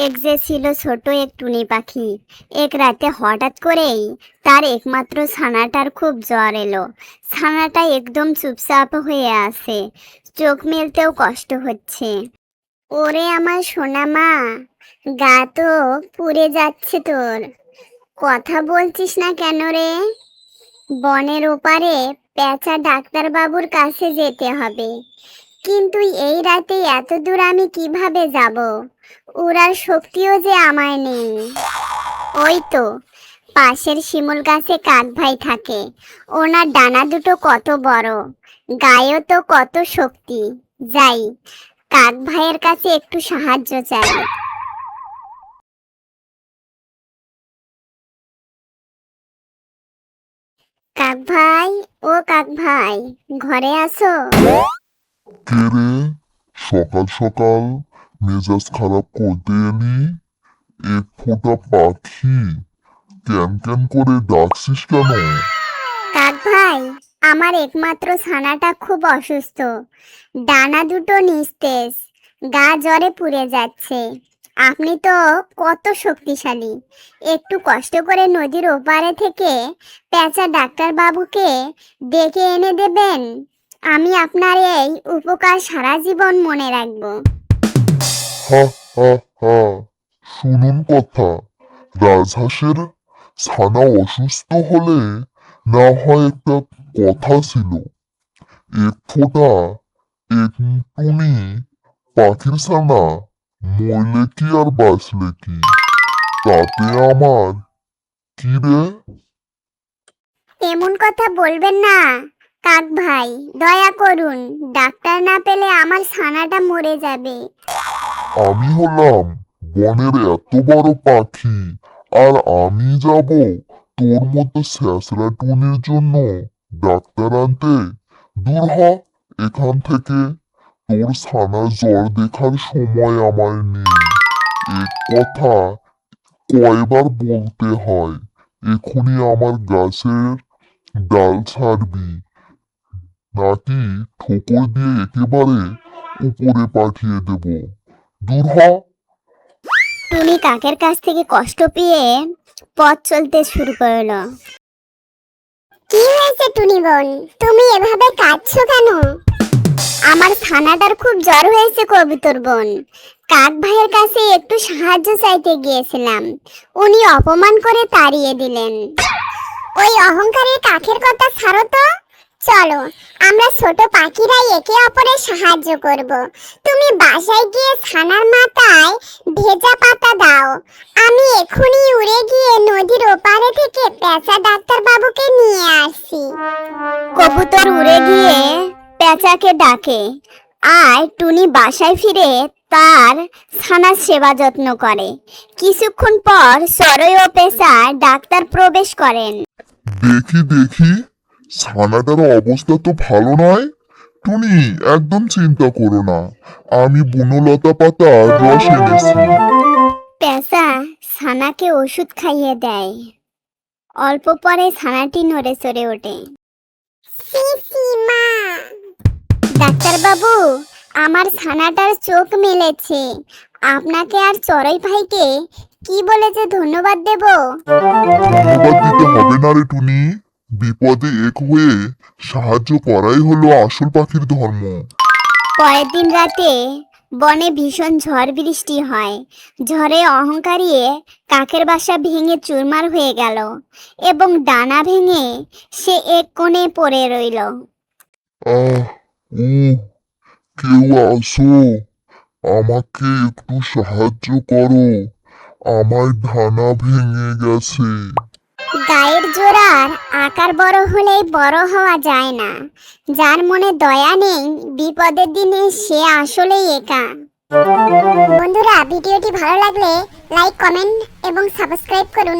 এক যে ছিল ছোট এক টুনি পাখি। এক রাতে হঠাৎ করেই তার একমাত্র ছানাটার খুব জ্বর এলো। ছানাটা একদম চুপচাপ হয়ে আছে, চোখ মেলতেও কষ্ট হচ্ছে। ওরে আমার সোনা মা, গা তো পুড়ে যাচ্ছে তোর, কথা বলছিস না কেন রে? বনের ওপারে পেঁচা ডাক্তার বাবুর কাছে যেতে হবে, কিন্তু এই রাতে এত দূর আমি কিভাবে যাব? উড়ার শক্তিও যে আমায় নেই। ওই তো পাশের শিমুল গাছে কাক ভাই থাকে, ওনার ডানা দুটো কত বড়, গায়েও তো কত শক্তি। যাই, কাক ভাইয়ের কাছে একটু সাহায্য চাই। কাক ভাই, ও কাক ভাই, ঘরে আসো। কে রে? সকাল সকাল মেজাজ খারাপ করতে এলি? এক ফোঁটা পাখি, ক্যান ক্যান করে ডাকছিস কেন? কাক ভাই, আমার একমাত্র ছানাটা খুব অসুস্থ, ডানা দুটো নিস্তেজ, গা জ্বরে পুড়ে যাচ্ছে। আপনি তো কত শক্তিশালী, একটু কষ্ট করে নদীর ওপারে থেকে পেঁচা ডাক্তার বাবুকে ডেকে এনে দেবেন। আমি আপনার এই উপকার সারা জীবন মনে রাখবো। হা হা হা, শুনুন কথা। রাজহাঁসের ছানা অসুস্থ হলে না হয় একটা কথা ছিল। এক ফোঁটা এক টুনি পাখির ছানা মরলে কি আর বাঁচলে কি, তাতে আমার কি রে? এমন কথা বলবেন না কাক ভাই, দয়া করুন, ডাক্তার না পেলে আমার ছানাটা মরে যাবে। আমি হলাম বনের এত বড় পাখি, আর আমি যাব তোর মতো স্যাঁচরা টুনির জন্য ডাক্তার আনতে? দূর হ এখান থেকে, তোর ছানার জ্বর দেখার সময় আমার নেই। এক কথা কয়বার বলতে হয়? এখনই আমার গাছের ডাল ছাড়বি, নাকি ঠোকর দিয়ে একেবারে উপরে পাঠিয়ে দেব? দূর হ। টুনি কাকের কাছ থেকে কষ্ট পেয়ে পথ চলতে শুরু করলো। কি হয়েছে টুনি বোন, তুমি এভাবে কাঁদছো কেন? আমার ছানাটার খুব জ্বর হয়েছে কবুতর বোন, কাক ভাইয়ের কাছে একটু সাহায্য চাইতে গিয়েছিলাম, উনি অপমান করে তাড়িয়ে দিলেন। ওই অহংকারের কাকের কথা ছাড়ো তো, চলো আমরা ছোট পাখিরাই একে অপরের সাহায্য করব। তুমি বাসায় গিয়ে ছানার মাথায় ভেজা পাতা দাও, আমি এখনই উড়ে গিয়ে নদীর ওপারে থেকে পেঁচা ডাক্তার বাবুকে নিয়ে আসি। কবুতর উড়ে গিয়ে পেঁচাকে ডাকে, আর টুনি বাসায় ফিরে তার ছানার সেবা যত্ন করে। কিছুক্ষণ পর সরই ও পেঁচা ডাক্তার প্রবেশ করেন। দেখি দেখি, ছানাটার অবস্থা তো ভালো নয়। টুনি, একদম চিন্তা করো না, আমি বনলতা পাতার রস এনেছি। পেঁচা ছানাকে ওষুধ খাইয়ে দেয়, অল্প পরে ছানাটি নড়ে চড়ে ওঠে। ডাক্তার বাবু, আমার ছানাটার চোখ মেলেছে, আপনাকে আর চড়াই ভাইকে কি বলে যে ধন্যবাদ দেব? ধন্যবাদ দিতে হবে না রে টুনি, বিপদে এক হয়ে সাহায্য করাই হলো আসল পাখির ধর্ম। পরের দিন রাতে বনে ভীষণ ঝড় বৃষ্টি হয়। ঝড়ে অহংকারী কাকের বাসা ভেঙে চুরমার হয়ে গেল এবং ডানা ভেঙে সে এক কোণে পড়ে রইল। আহ ও, কেউ আসো, আমাকে একটু সাহায্য করো, আমার ডানা ভেঙে গেছে। গায়ের জোড়ার আকার বড় হলেই বড় হওয়া যায় না, যার মনে দয়া নেই বিপদের দিনে সে আসলেই একা। বন্ধুরা, ভিডিওটি ভালো লাগলে লাইক, কমেন্ট এবং সাবস্ক্রাইব করুন।